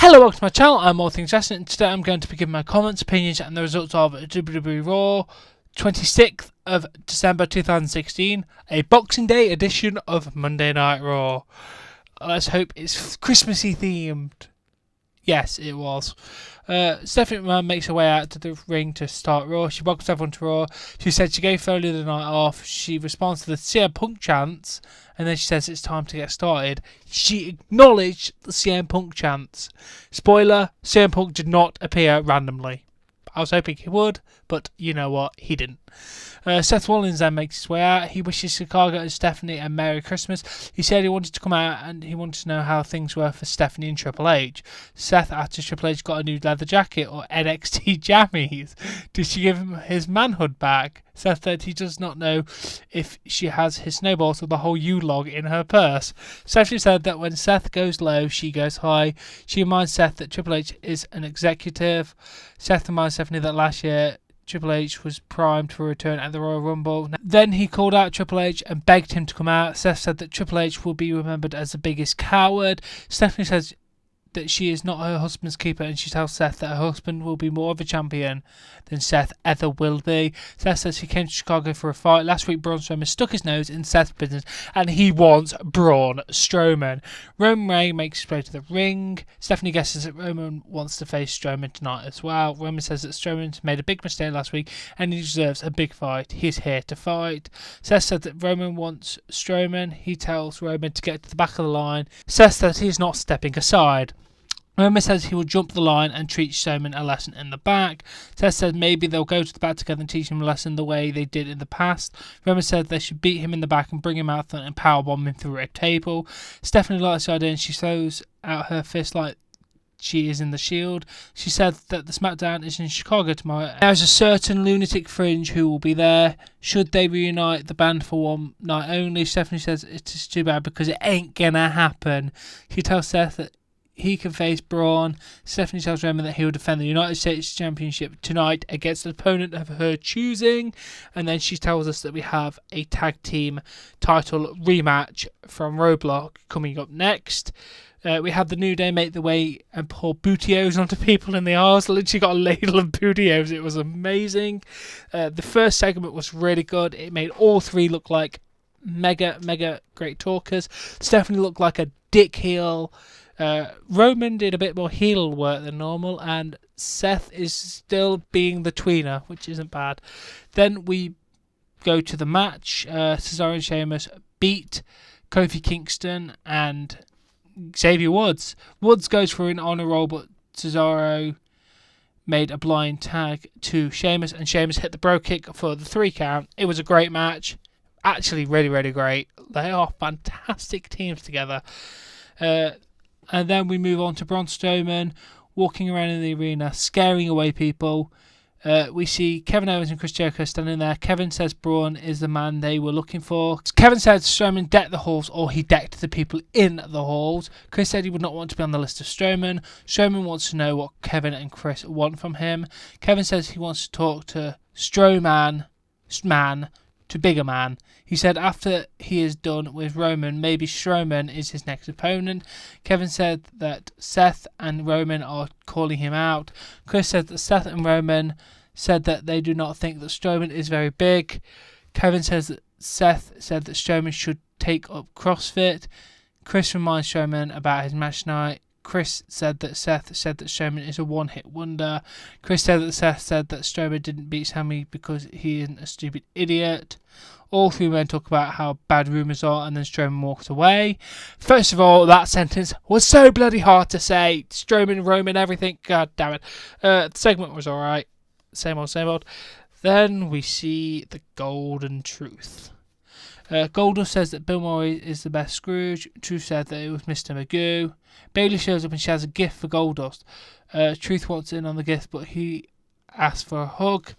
Hello, welcome to my channel. I'm All Things Wrestling, and today I'm going to be giving my comments, opinions, and the results of WWE Raw, 26th of December 2016, a Boxing Day edition of Monday Night Raw. Let's hope it's Christmassy themed. Yes, it was. Stephanie McMahon makes her way out to the ring to start Raw. She welcomes everyone to Raw. She said she gave Foley the night off. She responds to the CM Punk chants, and then she says it's time to get started. She acknowledged the CM Punk chants. Spoiler, CM Punk did not appear randomly. I was hoping he would, but you know what, he didn't. Seth Rollins then makes his way out. He wishes Chicago and Stephanie a Merry Christmas. He said he wanted to come out and he wanted to know how things were for Stephanie and Triple H. Seth asked if Triple H got a new leather jacket or NXT jammies. Did she give him his manhood back? Seth said he does not know if she has his snowballs or the whole U-log in her purse. Stephanie said that when Seth goes low, she goes high. She reminds Seth that Triple H is an executive. Seth reminds Stephanie that last year Triple H was primed for a return at the Royal Rumble. Then he called out Triple H and begged him to come out. Seth said that Triple H will be remembered as the biggest coward. Stephanie says that she is not her husband's keeper, and she tells Seth that her husband will be more of a champion than Seth ever will be. Seth says he came to Chicago for a fight. Last week, Braun Strowman stuck his nose in Seth's business, and he wants Braun Strowman. Roman Reigns makes his way to the ring. Stephanie guesses that Roman wants to face Strowman tonight as well. Roman says that Strowman made a big mistake last week, and he deserves a big fight. He's here to fight. Seth said that Roman wants Strowman. He tells Roman to get to the back of the line. Seth says he's not stepping aside. Roman says he will jump the line and teach Strowman a lesson in the back. Seth says maybe they'll go to the back together and teach him a lesson the way they did in the past. Roman said they should beat him in the back and bring him out and powerbomb him through a table. Stephanie likes the idea and she throws out her fist like she is in the Shield. She said that the SmackDown is in Chicago tomorrow. There's a certain lunatic fringe who will be there. Should they reunite the band for one night only? Stephanie says it is too bad because it ain't gonna happen. She tells Seth that he can face Braun. Stephanie tells Roman that he will defend the United States Championship tonight against an opponent of her choosing. And then she tells us that we have a tag team title rematch from Roadblock coming up next. We have the New Day make the way and pour bootios onto people in the aisles. Literally got a ladle of bootios. It was amazing. The first segment was really good. It made all three look like mega great talkers. Stephanie looked like a dick heel. Roman did a bit more heel work than normal, and Seth is still being the tweener, which isn't bad. Then we go to the match. Cesaro and Sheamus beat Kofi Kingston and Xavier Woods. Woods goes for an honor roll, but Cesaro made a blind tag to Sheamus, and Sheamus hit the bro kick for the 3 count. It was a great match. Actually, really great. They are fantastic teams together. And then we move on to Braun Strowman walking around in the arena, scaring away people. We see Kevin Owens and Chris Jericho standing there. Kevin says Braun is the man they were looking for. Kevin said Strowman decked the halls, or he decked the people in the halls. Chris said he would not want to be on the list of Strowman. Strowman wants to know what Kevin and Chris want from him. Kevin says he wants to talk to Strowman to bigger man. He said after he is done with Roman, maybe Strowman is his next opponent. Kevin said that Seth and Roman are calling him out. Chris said that Seth and Roman said that they do not think that Strowman is very big. Kevin says that Seth said that Strowman should take up CrossFit. Chris reminds Strowman about his match tonight. Chris said that Seth said that Strowman is a one-hit wonder. Chris said that Seth said that Strowman didn't beat Sammy because he isn't a stupid idiot. All three men talk about how bad rumours are, and then Strowman walks away. First of all, that sentence was so bloody hard to say. Strowman, Roman, everything. God damn it. The segment was alright. Same old. Then we see the Golden Truth. Goldust says that Bill Murray is the best Scrooge. Truth said that it was Mr. Magoo. Bayley shows up and she has a gift for Goldust. Truth wants in on the gift, but he asks for a hug.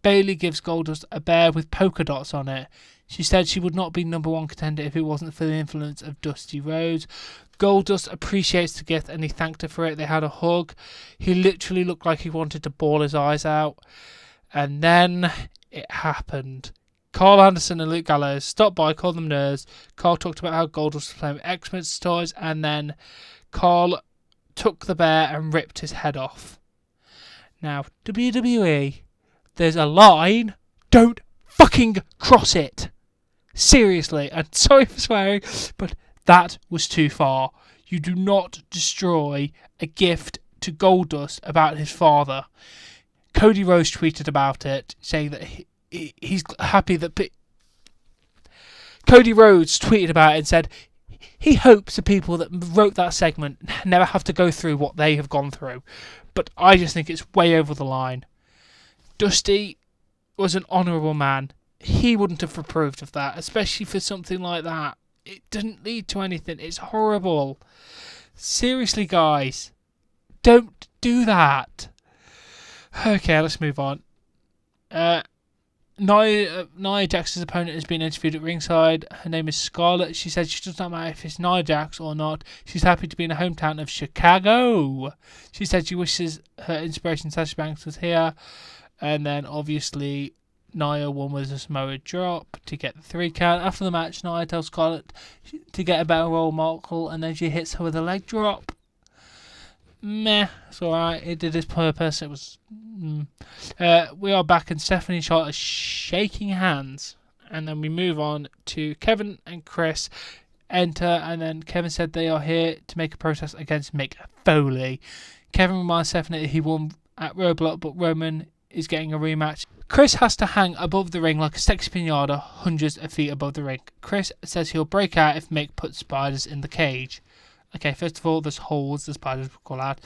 Bayley gives Goldust a bear with polka dots on it. She said she would not be #1 contender if it wasn't for the influence of Dusty Rhodes. Goldust appreciates the gift and he thanked her for it. They had a hug. He literally looked like he wanted to bawl his eyes out. And then it happened. Carl Anderson and Luke Gallows stopped by, called them nerds. Carl talked about how Goldust was playing with X-Men toys, and then Carl took the bear and ripped his head off. Now, WWE, there's a line, don't fucking cross it. Seriously, and sorry for swearing, but that was too far. You do not destroy a gift to Goldust about his father. Cody Rhodes tweeted about it, saying that he's happy that... Cody Rhodes tweeted about it and said he hopes the people that wrote that segment never have to go through what they have gone through. But I just think it's way over the line. Dusty was an honourable man. He wouldn't have approved of that, especially for something like that. It didn't lead to anything. It's horrible. Seriously, guys. Don't do that. Okay, let's move on. Nia Jax's opponent has been interviewed at ringside. Her name is Scarlett. She said she does not matter if it's Nia Jax or not. She's happy to be in the hometown of Chicago. She said she wishes her inspiration Sasha Banks was here. And then obviously Nia won with a Samoa drop to get the 3 count. After the match, Nia tells Scarlett to get a better role model, and then she hits her with a leg drop. Meh, it's alright. It did its purpose. It was... we are back, and Stephanie and Charlotte are shaking hands. And then we move on to Kevin and Chris enter, and then Kevin said they are here to make a protest against Mick Foley. Kevin reminds Stephanie that he won at Roadblock, but Roman is getting a rematch. Chris has to hang above the ring like a sexy pinata, hundreds of feet above the ring. Chris says he'll break out if Mick puts spiders in the cage. Okay, first of all, there's holes the spiders will call out.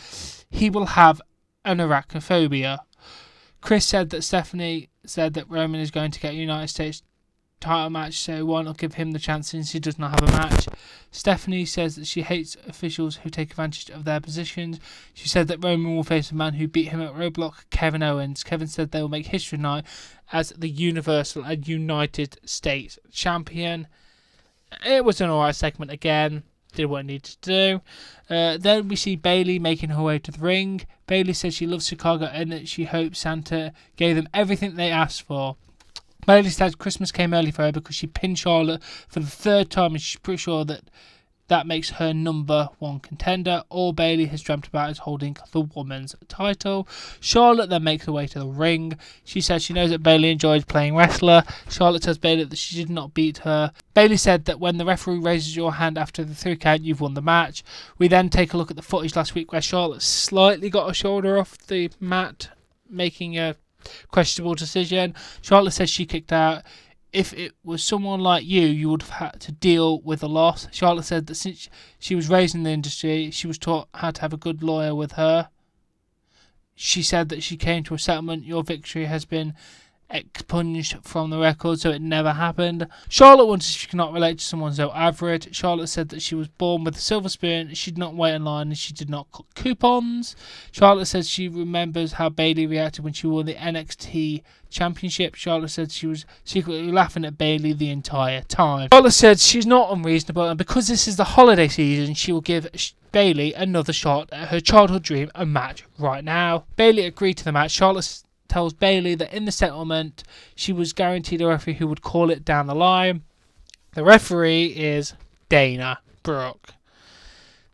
He will have an arachnophobia. Chris said that Stephanie said that Roman is going to get a United States title match, so why not give him the chance since he does not have a match. Stephanie says that she hates officials who take advantage of their positions. She said that Roman will face a man who beat him at Roadblock, Kevin Owens. Kevin said they will make history tonight as the Universal and United States Champion. It was an alright segment again. Did what it needed to do. Then we see Bayley making her way to the ring. Bayley says she loves Chicago and that she hopes Santa gave them everything they asked for. Bayley said Christmas came early for her because she pinned Charlotte for the 3rd time, and she's pretty sure that makes her number 1 contender. All Bayley has dreamt about is holding the women's title. Charlotte then makes her way to the ring. She says she knows that Bayley enjoys playing wrestler. Charlotte tells Bayley that she did not beat her. Bayley said that when the referee raises your hand after the 3 count, you've won the match. We then take a look at the footage last week where Charlotte slightly got her shoulder off the mat, making a questionable decision. Charlotte says she kicked out. If it was someone like you would have had to deal with the loss. Charlotte said that since she was raised in the industry, she was taught how to have a good lawyer with her. She said that she came to a settlement. Your victory has been expunged from the record, so it never happened. Charlotte wonders if she cannot relate to someone so average. Charlotte said that she was born with a silver spoon, she did not wait in line, and she did not cut coupons. Charlotte says she remembers how Bayley reacted when she won the NXT Championship. Charlotte said she was secretly laughing at Bayley the entire time. Charlotte said she's not unreasonable, and because this is the holiday season, she will give Bayley another shot at her childhood dream, a match right now. Bayley agreed to the match. Charlotte tells Bayley that in the settlement she was guaranteed a referee who would call it down the line. The referee is Dana Brooke.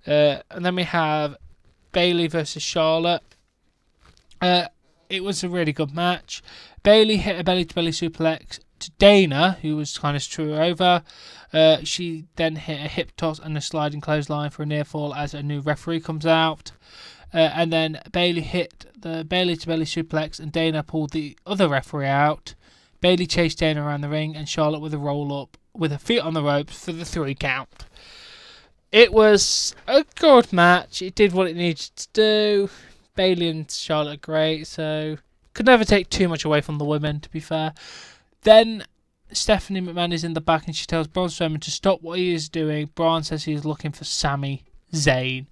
And then we have Bayley versus Charlotte. It was a really good match. Bayley hit a belly-to-belly suplex to Dana, who was kind of screwed her over. She then hit a hip toss and a sliding clothesline for a near fall as a new referee comes out. And then Bayley hit the belly-to-belly suplex and Dana pulled the other referee out. Bayley chased Dana around the ring and Charlotte with a roll-up with her feet on the ropes for the 3 count. It was a good match. It did what it needed to do. Bayley and Charlotte are great, so could never take too much away from the women, to be fair. Then Stephanie McMahon is in the back and she tells Braun Strowman to stop what he is doing. Braun says he is looking for Sami Zayn.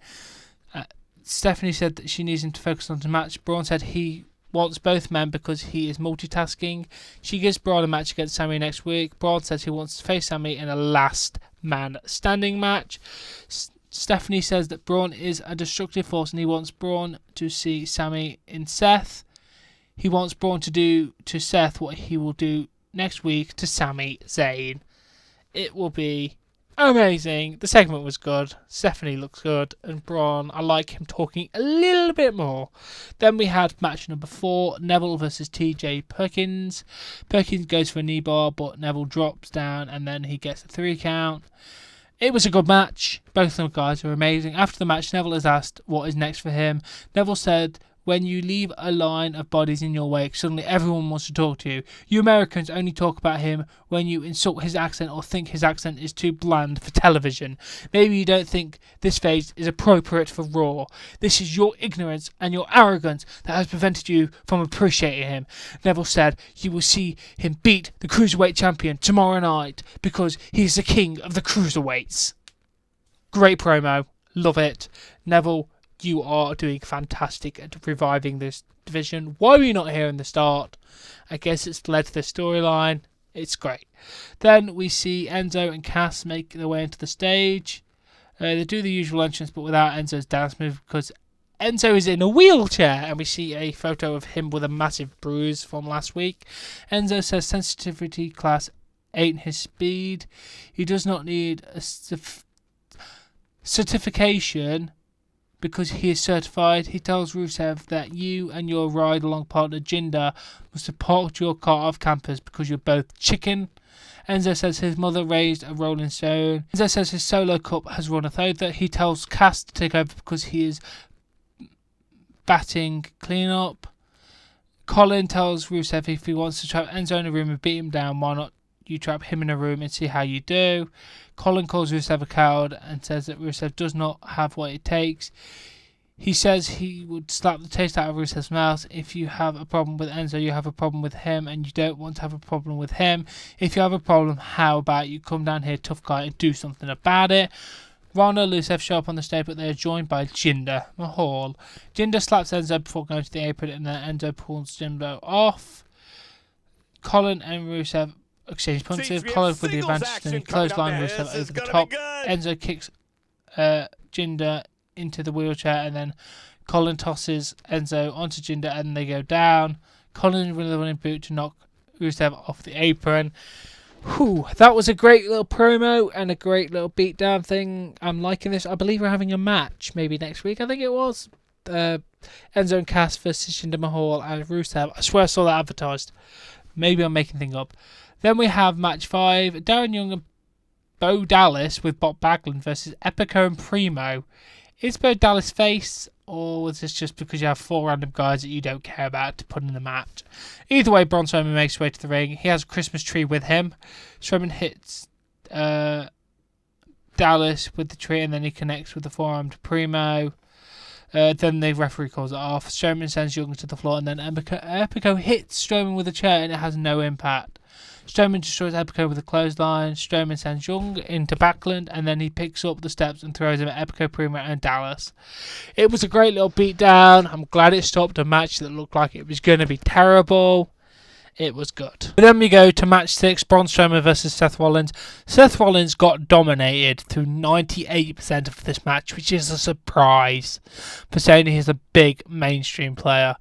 Stephanie said that she needs him to focus on the match. Braun said he wants both men because he is multitasking. She gives Braun a match against Sami next week. Braun says he wants to face Sami in a last man standing match. Stephanie says that Braun is a destructive force and he wants Braun to see Sami in Seth. He wants Braun to do to Seth what he will do next week to Sami Zayn. It will be amazing. The segment was good. Stephanie looks good. And Braun, I like him talking a little bit more. Then we had match number 4, Neville versus TJ Perkins. Perkins goes for a knee bar, but Neville drops down and then he gets a 3 count. It was a good match. Both of them guys were amazing. After the match, Neville is asked what is next for him. Neville said, when you leave a line of bodies in your wake, suddenly everyone wants to talk to you. You Americans only talk about him when you insult his accent or think his accent is too bland for television. Maybe you don't think this phase is appropriate for Raw. This is your ignorance and your arrogance that has prevented you from appreciating him. Neville said you will see him beat the Cruiserweight Champion tomorrow night because he is the king of the Cruiserweights. Great promo. Love it. Neville, you are doing fantastic at reviving this division. Why were you not here in the start? I guess it's led to the storyline. It's great. Then we see Enzo and Cass make their way into the stage. They do the usual entrance, but without Enzo's dance move because Enzo is in a wheelchair, and we see a photo of him with a massive bruise from last week. Enzo says sensitivity class ain't his speed. He does not need a certification because he is certified. He tells Rusev that you and your ride-along partner Jinder must have parked your car off campus because you're both chicken. Enzo says his mother raised a Rolling Stone. Enzo says his solo cup has run out. He tells Cass to take over because he is batting clean-up. Colin tells Rusev if he wants to trap Enzo in a room and beat him down, why not you trap him in a room and see how you do. Colin calls Rusev a coward and says that Rusev does not have what it takes. He says he would slap the taste out of Rusev's mouth. If you have a problem with Enzo, you have a problem with him, and you don't want to have a problem with him. If you have a problem, how about you come down here, tough guy, and do something about it? Rana and Rusev show up on the stage, but they are joined by Jinder Mahal. Jinder slaps Enzo before going to the apron, and then Enzo pulls Jinder off. Colin and Rusev exchange punches. Colin with the advantage, then he clothesline Rusev over the top. Enzo kicks Jinder into the wheelchair, and then Colin tosses Enzo onto Jinder, and they go down. Colin with a running boot to knock Rusev off the apron. Whew, that was a great little promo and a great little beatdown thing. I'm liking this. I believe we're having a match maybe next week. I think it was Enzo and Cass versus Jinder Mahal and Rusev. I swear I saw that advertised. Maybe I'm making things up. Then we have match 5. Darren Young and Bo Dallas with Bob Backlund versus Epico and Primo. Is Bo Dallas face, or was this just because you have 4 random guys that you don't care about to put in the match? Either way, Braun Strowman makes his way to the ring. He has a Christmas tree with him. Strowman hits Dallas with the tree, and then he connects with the forearm to Primo. Then the referee calls it off. Strowman sends Young to the floor, and then Epico hits Strowman with a chair, and it has no impact. Strowman destroys Epico with a clothesline. Strowman sends Young into Backlund, and then he picks up the steps and throws him at Epico, Primo, and Dallas. It was a great little beatdown. I'm glad it stopped a match that looked like it was going to be terrible. It was good. But then we go to match 6, Braun Strowman versus Seth Rollins. Seth Rollins got dominated through 98% of this match, which is a surprise for saying he's a big mainstream player.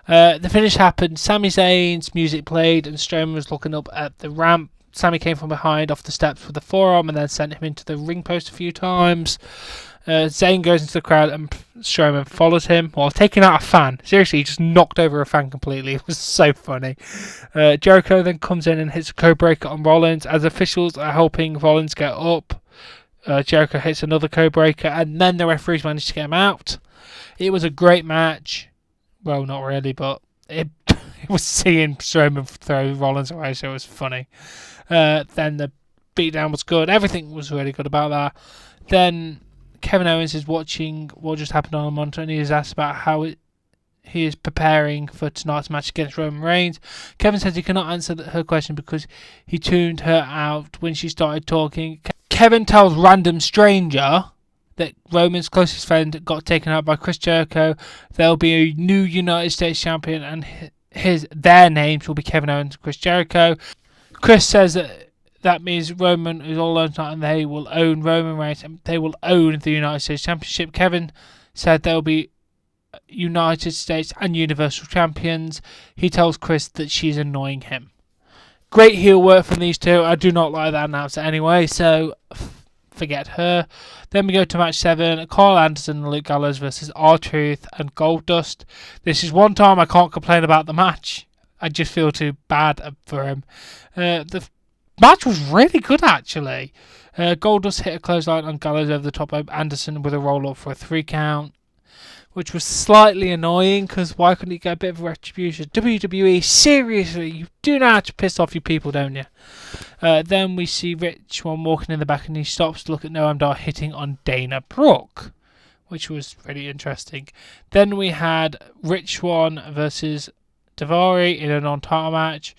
The finish happened. Sami Zayn's music played and Strowman was looking up at the ramp. Sami came from behind off the steps with a forearm and then sent him into the ring post a few times. Zayn goes into the crowd and Strowman follows him while taking out a fan. Seriously, he just knocked over a fan completely. It was so funny. Jericho then comes in and hits a code breaker on Rollins as officials are helping Rollins get up. Jericho hits another code breaker and then the referees managed to get him out. It was a great match. Well, not really, but it was seeing Strowman throw Rollins away, so it was funny. Then the beatdown was good. Everything was really good about that. Then Kevin Owens is watching what just happened on the monitor, and he is asked about how he is preparing for tonight's match against Roman Reigns. Kevin says he cannot answer her question because he tuned her out when she started talking. Kevin tells random stranger that Roman's closest friend got taken out by Chris Jericho. There'll be a new United States champion, and their names will be Kevin Owens and Chris Jericho. Chris says that means Roman is all alone tonight, and they will own Roman Reigns, and they will own the United States Championship. Kevin said they'll be United States and Universal Champions. He tells Chris that she's annoying him. Great heel work from these two. I do not like that announcer anyway, so forget her. Then we go to match 7, Carl Anderson and Luke Gallows versus R-Truth and Goldust. This is one time I can't complain about the match. I just feel too bad for him. The match was really good, actually. Goldust hit a clothesline on Gallows over the top of Anderson with a roll-up for a 3 count, which was slightly annoying because why couldn't he get a bit of retribution? WWE, seriously, you do know how to piss off your people, don't you? Then we see Rich Swann walking in the back and he stops to look at Noam Dar hitting on Dana Brooke, which was really interesting. Then we had Rich Swann versus Daivari in a non-title match.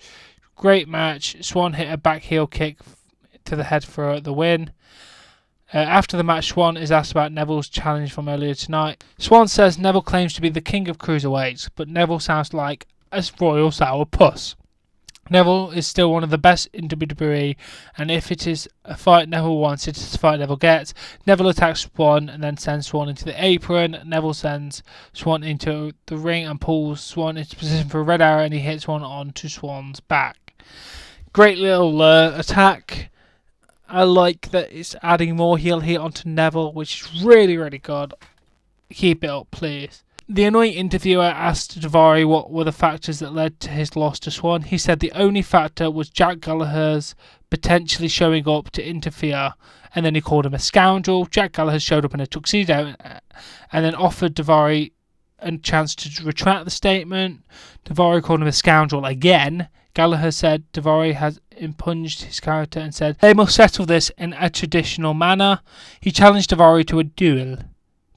Great match. Swann hit a back heel kick to the head for the win. After the match, Swann is asked about Neville's challenge from earlier tonight. Swann says Neville claims to be the king of cruiserweights, but Neville sounds like a royal sour puss. Neville is still one of the best in WWE, and if it is a fight Neville wants, it is a fight Neville gets. Neville attacks Swann and then sends Swann into the apron. Neville sends Swann into the ring and pulls Swann into position for a red arrow, and he hits one onto Swann's back. Great little attack. I like that it's adding more heel heat onto Neville, which is really, really good. Keep it up, please. The annoying interviewer asked Daivari what were the factors that led to his loss to Swann. He said the only factor was Jack Gallagher's potentially showing up to interfere, and then he called him a scoundrel. Jack Gallagher showed up in a tuxedo and then offered Daivari a chance to retract the statement. Daivari called him a scoundrel again. Gallagher said Daivari has impunged his character and said they must settle this in a traditional manner. He challenged Daivari to a duel.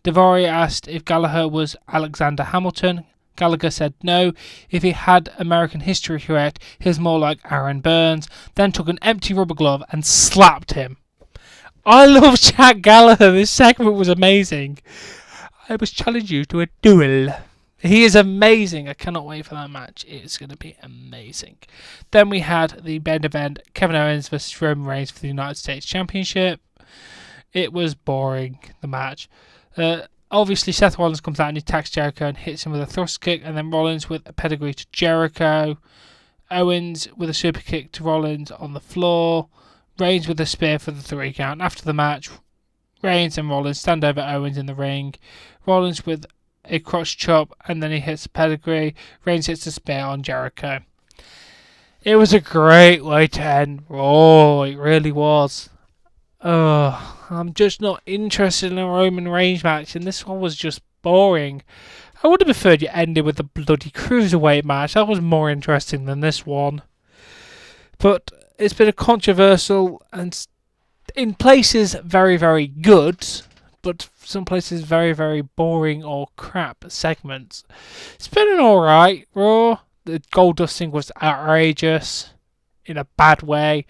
Daivari asked if Gallagher was Alexander Hamilton. Gallagher said no. If he had American history correct, he was more like Aaron Burns. Then took an empty rubber glove and slapped him. I love Jack Gallagher. This segment was amazing. I must challenge you to a duel. He is amazing. I cannot wait for that match. It's going to be amazing. Then we had the main event, Kevin Owens versus Roman Reigns for the United States Championship. It was boring, the match. Obviously, Seth Rollins comes out and attacks Jericho and hits him with a thrust kick, and then Rollins with a pedigree to Jericho. Owens with a super kick to Rollins on the floor. Reigns with a spear for the 3 count. After the match, Reigns and Rollins stand over Owens in the ring. Rollins with a crotch chop, and then he hits a pedigree. Reigns hits a spear on Jericho. It was a great way to end Raw. It really was. I'm just not interested in a Roman Reigns match, and this one was just boring. I would have preferred you ended with the bloody cruiserweight match. That was more interesting than this one. But it's been a controversial and in places very, very good, but some places very, very boring or crap segments. It's been an alright Raw. The gold dusting was outrageous in a bad way.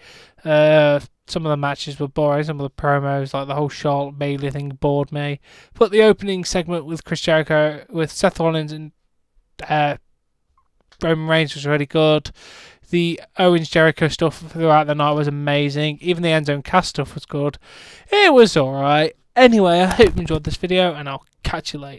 Some of the matches were boring. Some of the promos, like the whole Charlotte Bayley thing, bored me. But the opening segment with Chris Jericho, with Seth Rollins and Roman Reigns was really good. The Owens Jericho stuff throughout the night was amazing. Even the End Zone cast stuff was good. It was alright. Anyway, I hope you enjoyed this video, and I'll catch you later.